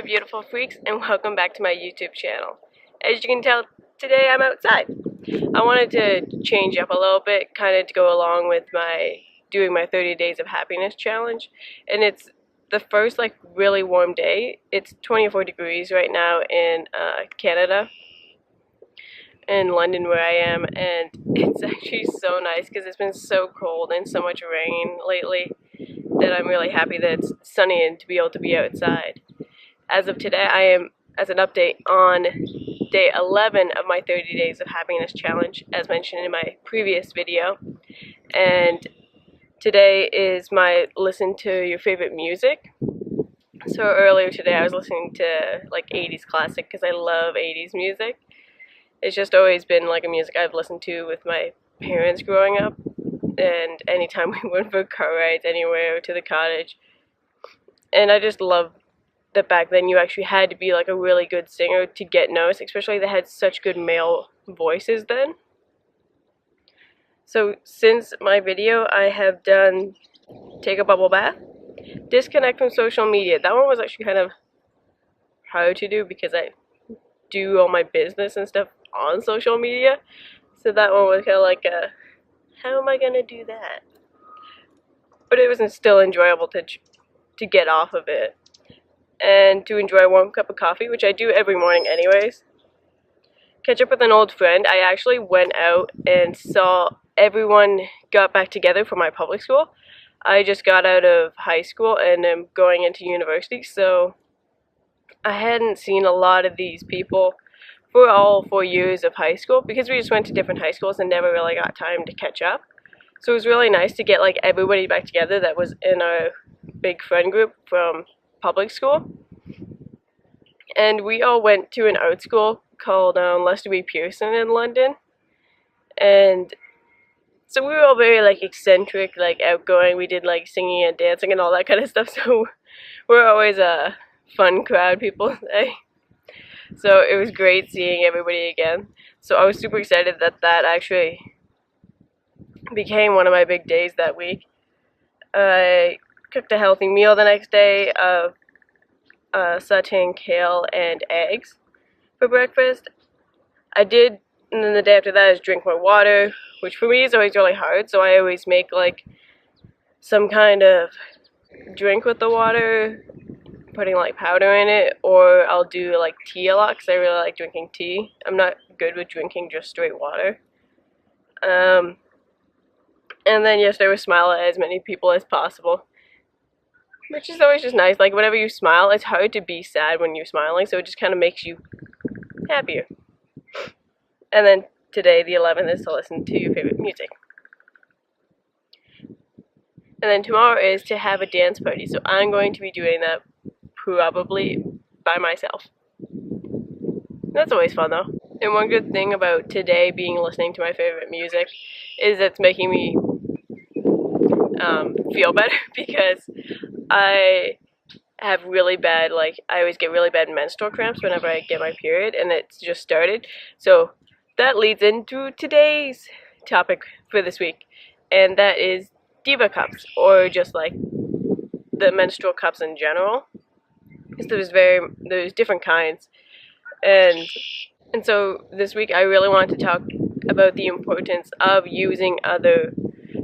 Beautiful freaks, and welcome back to my YouTube channel. As you can tell, today I'm outside. I wanted to change up a little bit, kind of to go along with doing my 30 days of happiness challenge, and it's the first like really warm day. It's 24 degrees right now in Canada, in London where I am, and it's actually so nice because it's been so cold and so much rain lately that I'm really happy that it's sunny and to be able to be outside. As of today, I am, as an update, on day 11 of my 30 Days of Happiness Challenge, as mentioned in my previous video. And today is my listen to your favorite music. So earlier today I was listening to like 80s classic because I love 80s music. It's just always been like a music I've listened to with my parents growing up. And anytime we went for car rides anywhere to the cottage. And I just love that back then you actually had to be like a really good singer to get noticed, especially they had such good male voices then. So since my video, I have done take a bubble bath, disconnect from social media. That one was actually kind of hard to do because I do all my business and stuff on social media. So that one was kind of like how am I gonna do that? But it was still enjoyable to get off of it. And to enjoy a warm cup of coffee, which I do every morning anyways. Catch up with an old friend. I actually went out and saw everyone got back together for my public school. I just got out of high school and am going into university, so I hadn't seen a lot of these people for all 4 years of high school because we just went to different high schools and never really got time to catch up. So it was really nice to get like everybody back together that was in our big friend group from public school. And we all went to an art school called Lester B. Pearson in London. And so we were all very like eccentric, like outgoing. We did like singing and dancing and all that kind of stuff. So we're always a fun crowd, people say. So it was great seeing everybody again. So I was super excited that that actually became one of my big days that week. I cooked a healthy meal the next day of sauteing kale and eggs for breakfast. I did, and then the day after that is drink more water, which for me is always really hard, so I always make like some kind of drink with the water, putting like powder in it, or I'll do like tea a lot because I really like drinking tea. I'm not good with drinking just straight water. And then yesterday was smile at as many people as possible, which is always just nice. Like whenever you smile, it's hard to be sad when you're smiling, so it just kind of makes you happier. And then today, the 11th, is to listen to your favorite music. And then tomorrow is to have a dance party, so I'm going to be doing that probably by myself. That's always fun though. And one good thing about today being listening to my favorite music is it's making me feel better because I have really bad, I always get really bad menstrual cramps whenever I get my period, and it's just started. So that leads into today's topic for this week, and that is diva cups, or just like the menstrual cups in general. Because there's different kinds, and so this week I really wanted to talk about the importance of using other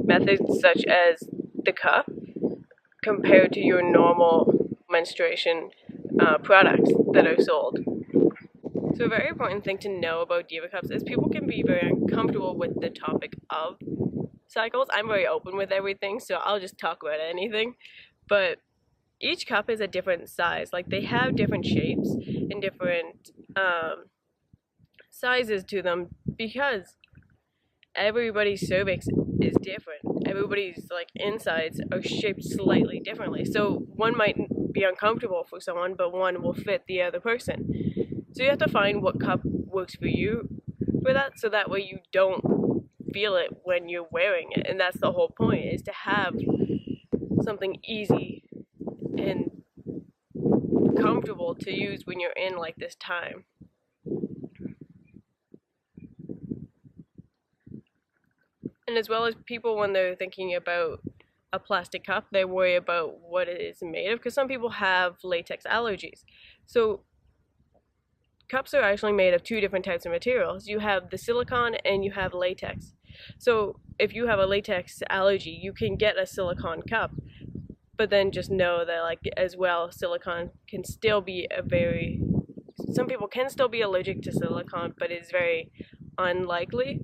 methods such as the cup compared to your normal menstruation products that are sold. So a very important thing to know about Diva cups is people can be very uncomfortable with the topic of cycles. I'm very open with everything, so I'll just talk about anything. But each cup is a different size. Like, they have different shapes and different sizes to them because everybody's cervix is different. Everybody's like insides are shaped slightly differently. So one might be uncomfortable for someone, but one will fit the other person. So you have to find what cup works for you for that, so that way you don't feel it when you're wearing it. And that's the whole point, is to have something easy and comfortable to use when you're in like this time. And as well as people, when they're thinking about a plastic cup, they worry about what it is made of, because some people have latex allergies. So cups are actually made of two different types of materials. You have the silicone and you have latex. So if you have a latex allergy, you can get a silicone cup, but then just know that, like, as well, silicone can still be some people can still be allergic to silicone, but it's very unlikely.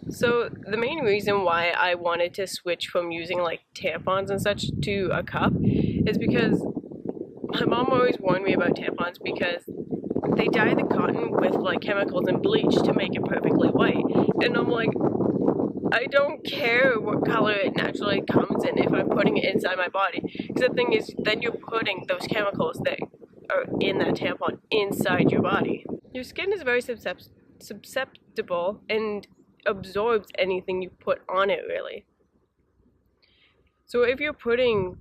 So the main reason why I wanted to switch from using like tampons and such to a cup is because my mom always warned me about tampons, because they dye the cotton with like chemicals and bleach to make it perfectly white. And I'm like, I don't care what color it naturally comes in if I'm putting it inside my body. Because the thing is, then you're putting those chemicals that are in that tampon inside your body. Your skin is very susceptible and absorbs anything you put on it, really. So if you're putting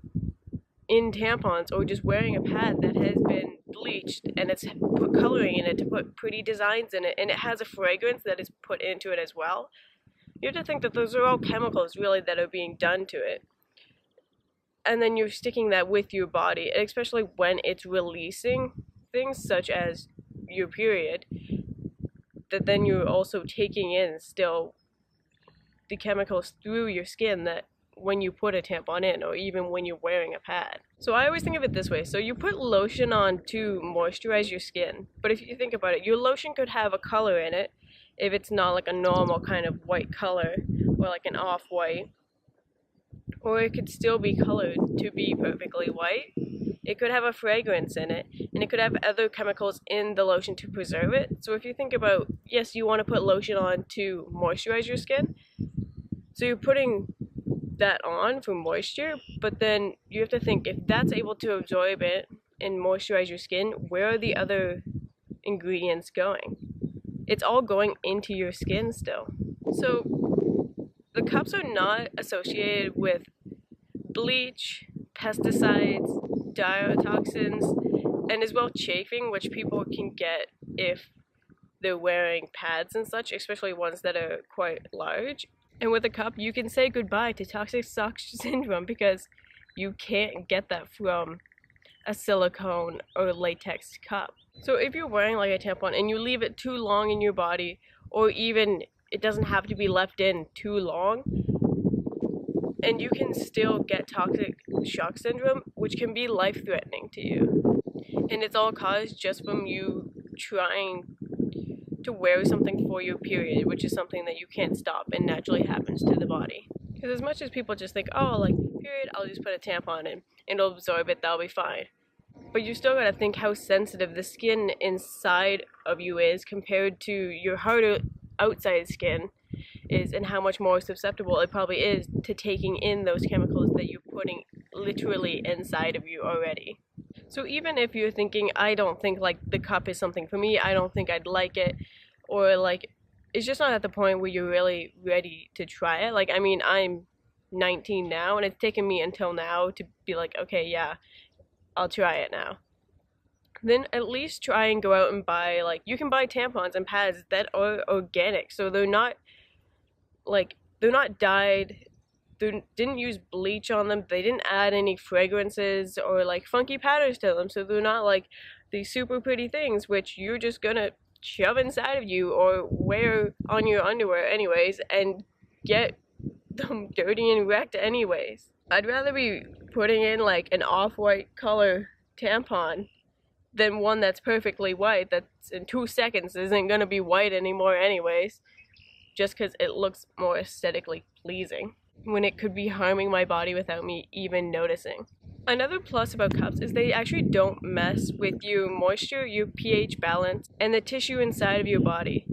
in tampons or just wearing a pad that has been bleached and it's put coloring in it to put pretty designs in it, and it has a fragrance that is put into it as well, you have to think that those are all chemicals really that are being done to it. And then you're sticking that with your body, and especially when it's releasing things such as your period, that then you're also taking in still the chemicals through your skin that when you put a tampon in, or even when you're wearing a pad. So I always think of it this way. So you put lotion on to moisturize your skin, but if you think about it, your lotion could have a color in it if it's not like a normal kind of white color, or like an off-white, or it could still be colored to be perfectly white. It could have a fragrance in it, and it could have other chemicals in the lotion to preserve it. So if you think about, yes, you want to put lotion on to moisturize your skin, so you're putting that on for moisture, but then you have to think, if that's able to absorb it and moisturize your skin, where are the other ingredients going? It's all going into your skin still. So the cups are not associated with bleach, pesticides, diotoxins, and as well chafing, which people can get if they're wearing pads and such, especially ones that are quite large. And with a cup, you can say goodbye to toxic shock syndrome, because you can't get that from a silicone or latex cup. So if you're wearing like a tampon and you leave it too long in your body, or even it doesn't have to be left in too long, and you can still get toxic shock syndrome, which can be life-threatening to you. And it's all caused just from you trying to wear something for your period, which is something that you can't stop and naturally happens to the body. Because as much as people just think, oh, like, period, I'll just put a tampon in and it'll absorb it, that'll be fine. But you still gotta think how sensitive the skin inside of you is compared to your harder outside skin is, and how much more susceptible it probably is to taking in those chemicals that you're putting literally inside of you already. So even if you're thinking, I don't think like the cup is something for me, I don't think I'd like it, or like it's just not at the point where you're really ready to try it. Like, I mean, I'm 19 now, and it's taken me until now to be like, okay, yeah, I'll try it now. Then at least try and go out and buy, like, you can buy tampons and pads that are organic, so they're not dyed, they didn't use bleach on them, they didn't add any fragrances or like funky patterns to them, so they're not like these super pretty things which you're just gonna shove inside of you or wear on your underwear anyways and get them dirty and wrecked anyways. I'd rather be putting in like an off-white color tampon than one that's perfectly white, that's in 2 seconds isn't going to be white anymore anyways, just because it looks more aesthetically pleasing, when it could be harming my body without me even noticing. Another plus about cups is they actually don't mess with your moisture, your pH balance, and the tissue inside of your body.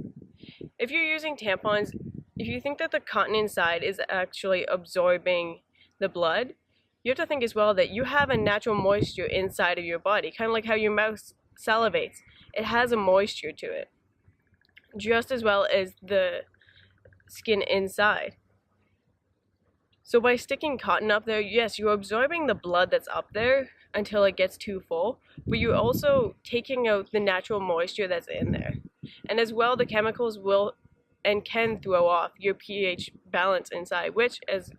If you're using tampons, if you think that the cotton inside is actually absorbing the blood, you have to think as well that you have a natural moisture inside of your body, kind of like how your mouth salivates. It has a moisture to it, just as well as the skin inside. So by sticking cotton up there, yes, you're absorbing the blood that's up there until it gets too full, but you're also taking out the natural moisture that's in there. And as well, the chemicals will and can throw off your pH balance inside, which, as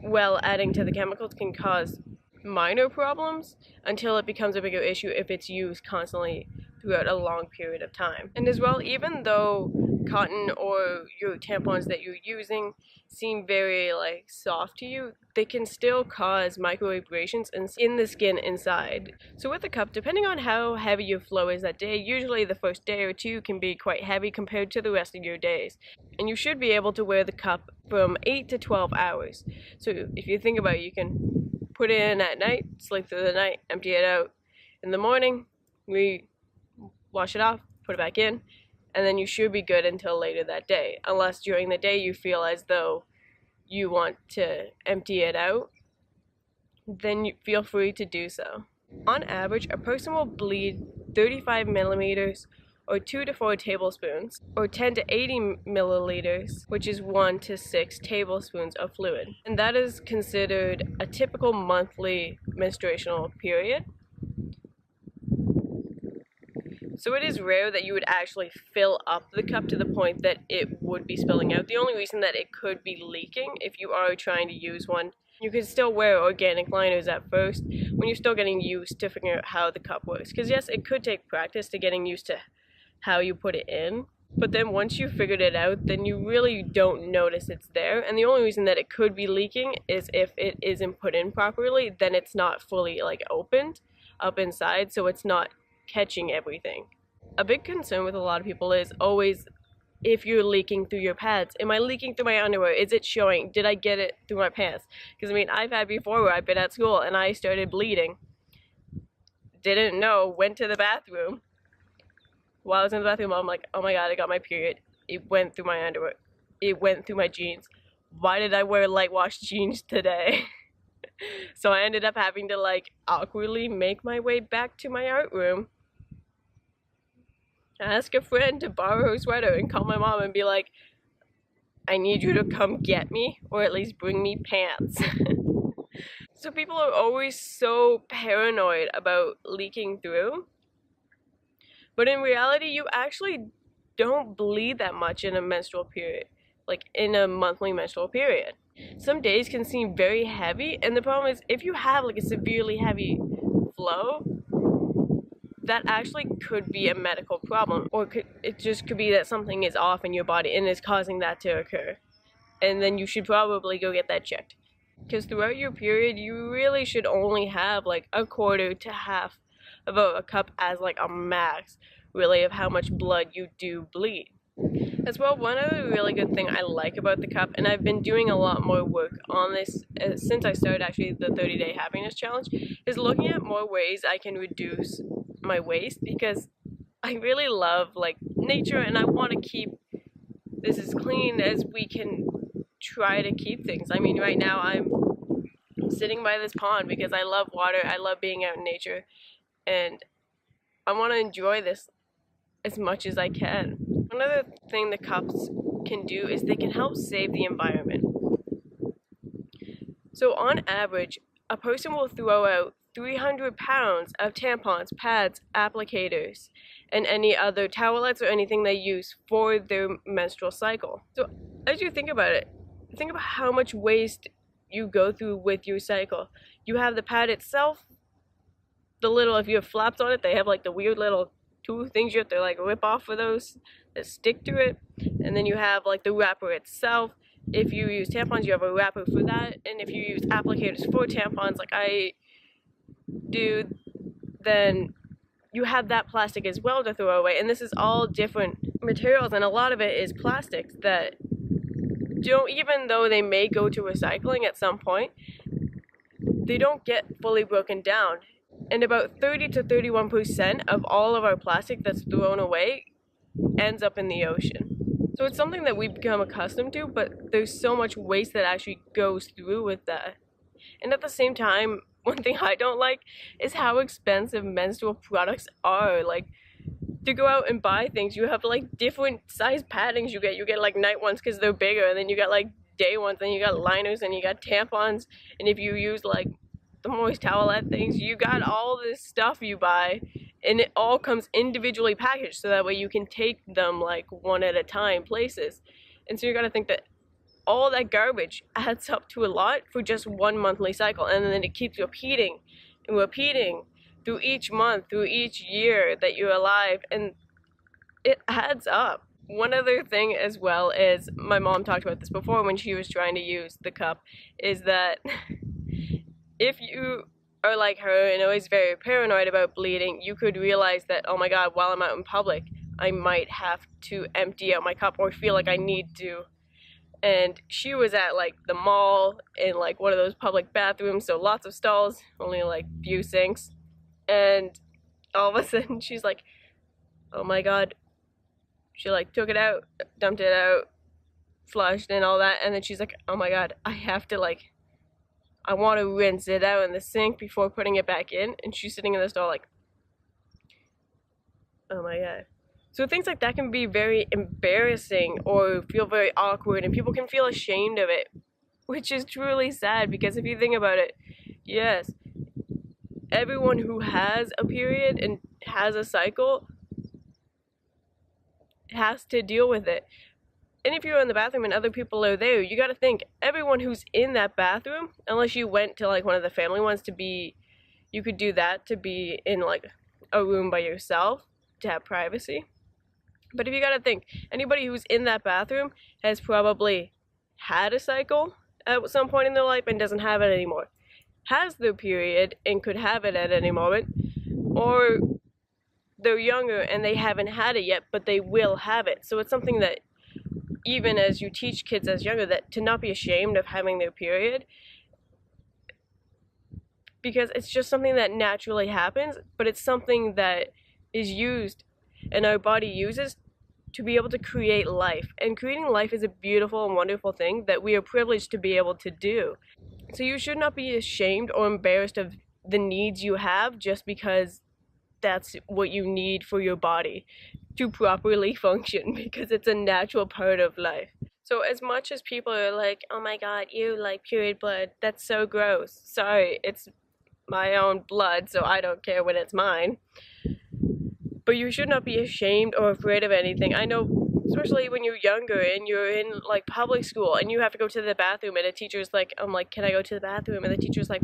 well, adding to the chemicals can cause minor problems until it becomes a bigger issue if it's used constantly throughout a long period of time. And as well, even though cotton or your tampons that you're using seem very soft to you, they can still cause microabrasions in the skin inside. So with the cup, depending on how heavy your flow is that day, usually the first day or two can be quite heavy compared to the rest of your days. And you should be able to wear the cup from 8 to 12 hours. So if you think about it, you can put it in at night, sleep through the night, empty it out in the morning, wash it off, put it back in, and then you should be good until later that day. Unless during the day you feel as though you want to empty it out, then you feel free to do so. On average, a person will bleed 35 millimeters or 2 to 4 tablespoons, or 10 to 80 milliliters, which is 1 to 6 tablespoons of fluid. And that is considered a typical monthly menstruational period. So it is rare that you would actually fill up the cup to the point that it would be spilling out. The only reason that it could be leaking, if you are trying to use one, you can still wear organic liners at first when you're still getting used to figuring out how the cup works. Because yes, it could take practice to getting used to how you put it in. But then once you figured it out, then you really don't notice it's there. And the only reason that it could be leaking is if it isn't put in properly, then it's not fully opened up inside, so it's not catching everything. A big concern with a lot of people is always if you're leaking through your pads. Am I leaking through my underwear? Is it showing? Did I get it through my pants? Because I've had before where I've been at school and I started bleeding. Didn't know, went to the bathroom. While I was in the bathroom, I'm like, oh my god, I got my period. It went through my underwear. It went through my jeans. Why did I wear light wash jeans today? So I ended up having to awkwardly make my way back to my art room, ask a friend to borrow her sweater, and call my mom and be like, I need you to come get me, or at least bring me pants. So people are always so paranoid about leaking through, but in reality you actually don't bleed that much in a menstrual period, in a monthly menstrual period. Some days can seem very heavy, and the problem is if you have a severely heavy flow, that actually could be a medical problem, or it just could be that something is off in your body and is causing that to occur, and then you should probably go get that checked. Because throughout your period, you really should only have a quarter to half of a cup as a max, really, of how much blood you do bleed. As well, one other really good thing I like about the cup, and I've been doing a lot more work on this since I started actually the 30-day happiness challenge, is looking at more ways I can reduce my waste, because I really love nature, and I want to keep this as clean as we can try to keep things. Right now I'm sitting by this pond because I love water, I love being out in nature, and I want to enjoy this as much as I can. Another thing the cups can do is they can help save the environment. So on average, a person will throw out 300 pounds of tampons, pads, applicators, and any other towelettes or anything they use for their menstrual cycle. So as you think about it, think about how much waste you go through with your cycle. You have the pad itself, if you have flaps on it, they have the weird little two things you have to rip off for those that stick to it, and then you have the wrapper itself. If you use tampons, you have a wrapper for that, and if you use applicators for tampons like I do, then you have that plastic as well to throw away. And this is all different materials, and a lot of it is plastics that don't, even though they may go to recycling at some point, they don't get fully broken down. And about 30 to 31% of all of our plastic that's thrown away ends up in the ocean. So it's something that we've become accustomed to, but there's so much waste that actually goes through with that. And at the same time, one thing I don't like is how expensive menstrual products are. Like, to go out and buy things, you have like different size paddings you get. You get like night ones because they're bigger, and then you got like day ones, and you got liners, and you got tampons, and if you use like the moist towelette things, you got all this stuff you buy, and it all comes individually packaged, so that way you can take them like one at a time places. And so you got to think that all that garbage adds up to a lot for just one monthly cycle, and then it keeps repeating and repeating through each month, through each year that you're alive, and it adds up. One other thing as well is, my mom talked about this before when she was trying to use the cup, is that if you are like her and always very paranoid about bleeding, you could realize that, oh my god, while I'm out in public, I might have to empty out my cup or feel like I need to. And she was at like the mall in like one of those public bathrooms, so lots of stalls, only like few sinks. And all of a sudden she's like, oh my god. She like took it out, dumped it out, flushed and all that, and then she's like, oh my god, I have to like, I want to rinse it out in the sink before putting it back in. And she's sitting in the stall like, oh my god. So things like that can be very embarrassing or feel very awkward, and people can feel ashamed of it, which is truly sad, because if you think about it, yes, everyone who has a period and has a cycle has to deal with it. And if you're in the bathroom and other people are there, you gotta think, everyone who's in that bathroom, unless you went to like one of the family ones to be, you could do that, to be in like a room by yourself to have privacy. But if you gotta think, anybody who's in that bathroom has probably had a cycle at some point in their life and doesn't have it anymore, has their period and could have it at any moment, or they're younger and they haven't had it yet, but they will have it. So it's something that, even as you teach kids as younger, that to not be ashamed of having their period, because it's just something that naturally happens, but it's something that is used and our body uses to be able to create life. And creating life is a beautiful and wonderful thing that we are privileged to be able to do. So you should not be ashamed or embarrassed of the needs you have just because that's what you need for your body to properly function, because it's a natural part of life. So as much as people are like, oh my god, you like period blood, that's so gross. Sorry, it's my own blood, so I don't care when it's mine. But you should not be ashamed or afraid of anything. I know, especially when you're younger and you're in like public school and you have to go to the bathroom, and a teacher's like, I'm like, can I go to the bathroom? And the teacher's like,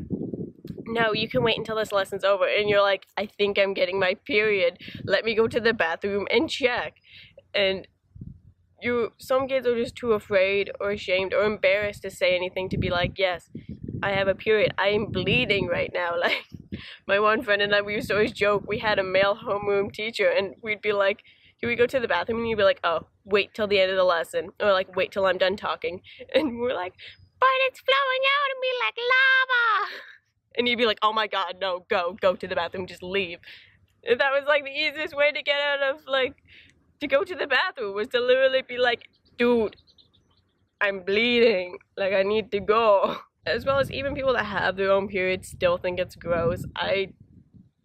no, you can wait until this lesson's over. And you're like, I think I'm getting my period. Let me go to the bathroom and check. And some kids are just too afraid or ashamed or embarrassed to say anything, to be like, yes, I have a period. I am bleeding right now. Like, my one friend and I, we used to always joke, we had a male homeroom teacher, and we'd be like, can we go to the bathroom? And you'd be like, oh, wait till the end of the lesson. Or like, wait till I'm done talking. And we're like, but it's flowing out of me like lava. And you'd be like, oh my god, no, go to the bathroom, just leave. And that was like the easiest way to get out of, like, to go to the bathroom, was to literally be like, dude, I'm bleeding, like, I need to go. As well as even people that have their own periods still think it's gross. I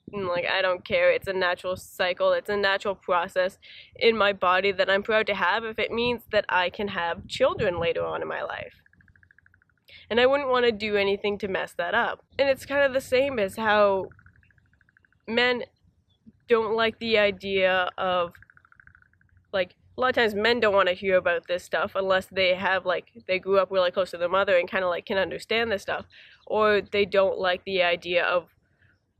don't care. It's a natural cycle. It's a natural process in my body that I'm proud to have if it means that I can have children later on in my life. And I wouldn't want to do anything to mess that up. And it's kind of the same as how men don't like the idea of, like, a lot of times men don't want to hear about this stuff unless they have, like, they grew up really close to their mother and kind of, like, can understand this stuff. Or they don't like the idea of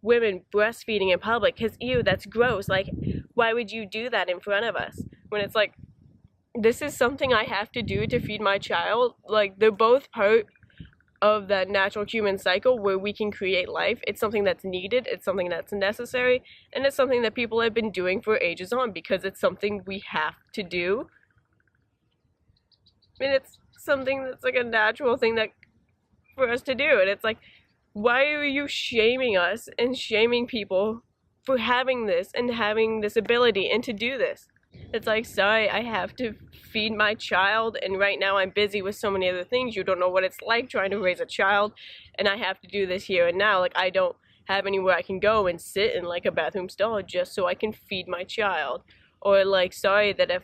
women breastfeeding in public, because, ew, that's gross. Like, why would you do that in front of us? When it's like, this is something I have to do to feed my child. Like, they're both part of that natural human cycle where we can create life. It's something that's needed, it's something that's necessary, and it's something that people have been doing for ages on because it's something we have to do. And it's something that's like a natural thing that for us to do. And it's like, why are you shaming us and shaming people for having this and having this ability and to do this? It's like, sorry, I have to feed my child, and right now I'm busy with so many other things. You don't know what it's like trying to raise a child, and I have to do this here and now. Like, I don't have anywhere I can go and sit in like a bathroom stall just so I can feed my child. Or like, sorry that if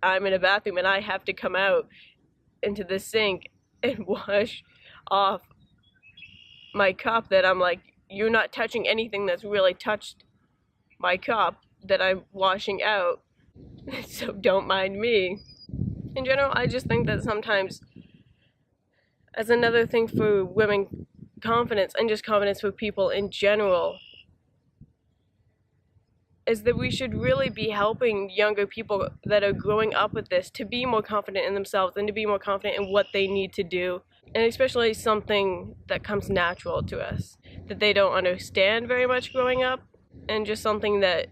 I'm in a bathroom and I have to come out into the sink and wash off my cup, that I'm like, you're not touching anything that's really touched my cup that I'm washing out. So don't mind me. In general, I just think that sometimes, as another thing for women confidence and just confidence for people in general, is that we should really be helping younger people that are growing up with this to be more confident in themselves and to be more confident in what they need to do. And especially something that comes natural to us, that they don't understand very much growing up, and just something that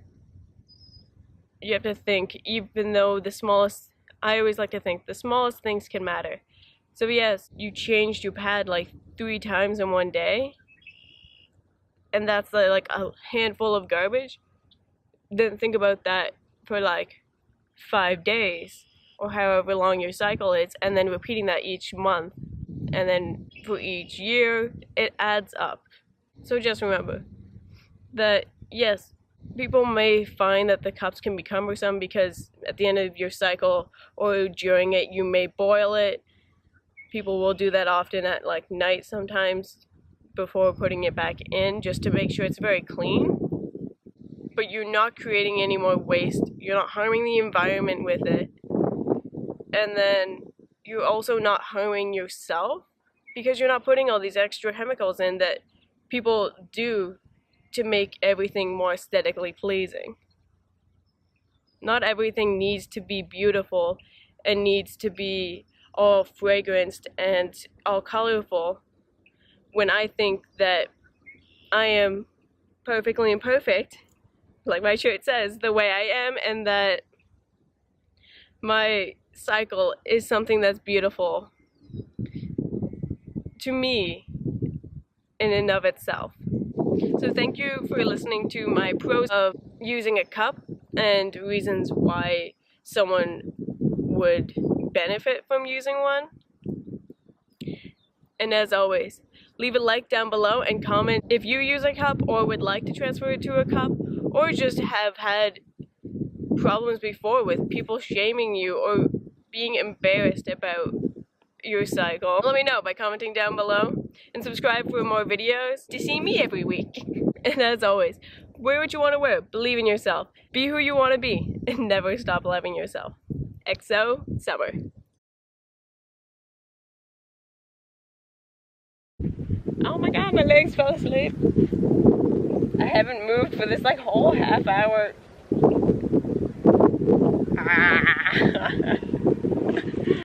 you have to think, even though the smallest, I always like to think, the smallest things can matter. So yes, you changed your pad like 3 times in one day, and that's like a handful of garbage. Then think about that for like 5 days, or however long your cycle is, and then repeating that each month, and then for each year, it adds up. So just remember that, yes, people may find that the cups can be cumbersome because at the end of your cycle or during it, you may boil it. People will do that often at like night sometimes before putting it back in, just to make sure it's very clean. But you're not creating any more waste. You're not harming the environment with it. And then you're also not harming yourself because you're not putting all these extra chemicals in that people do to make everything more aesthetically pleasing. Not everything needs to be beautiful and needs to be all fragranced and all colorful, when I think that I am perfectly imperfect, like my shirt says, the way I am, and that my cycle is something that's beautiful to me in and of itself. So thank you for listening to my pros of using a cup and reasons why someone would benefit from using one. And as always, leave a like down below and comment if you use a cup or would like to transfer it to a cup, or just have had problems before with people shaming you or being embarrassed about your cycle. Let me know by commenting down below, and subscribe for more videos to see me every week. And as always, wear what you want to wear, believe in yourself, be who you want to be, and never stop loving yourself. XO Summer. Oh my god, my legs fell asleep. I haven't moved for this like whole half hour.